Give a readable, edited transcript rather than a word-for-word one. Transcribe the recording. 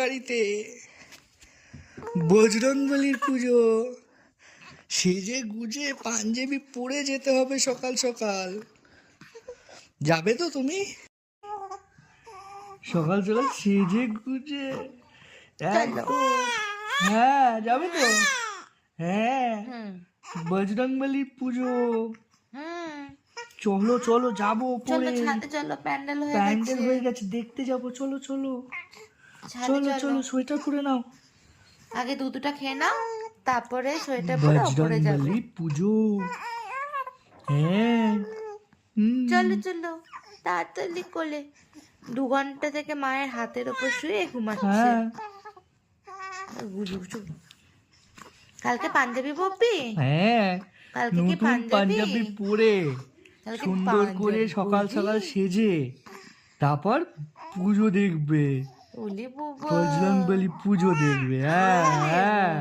বাড়িতে বজরংবলীর পুজো, সেজে গুজে পাঞ্জাবি পরে যেতে হবে সকাল সকাল। যাবে তো তুমি? সকাল সকাল সেজে গুজে একদম। হ্যাঁ যাবে তো? হ্যাঁ বজরংবলী পুজো। চলো চলো যাবো পরে। চলো প্যান্ডেল হয়ে গেছে, দেখতে যাবো। চলো চলো চলো চলো, সোয়েটার পরে নাও। আগে দুধটা খেয়ে নাও, তারপরে সোয়েটার পরে উপরে যাবে। বজরংবলী পুজো। হ্যাঁ চলো চলো তাড়াতাড়ি কোলে। 2 ঘন্টা থেকে মায়ের হাতের ওপর শুয়ে ঘুমাচ্ছে। হ্যাঁ কালকে পাঞ্জাবি পরবি? হ্যাঁ, কালকে কি নতুন পাঞ্জাবি পরে কালকে সুন্দর করে পাঞ্জাবি সকাল সকাল পরবি? সেজে তারপর পুজো দেখবে। ওলে বাবা, বজরংবলী পুজো দেখবে। হ্যাঁ হ্যাঁ।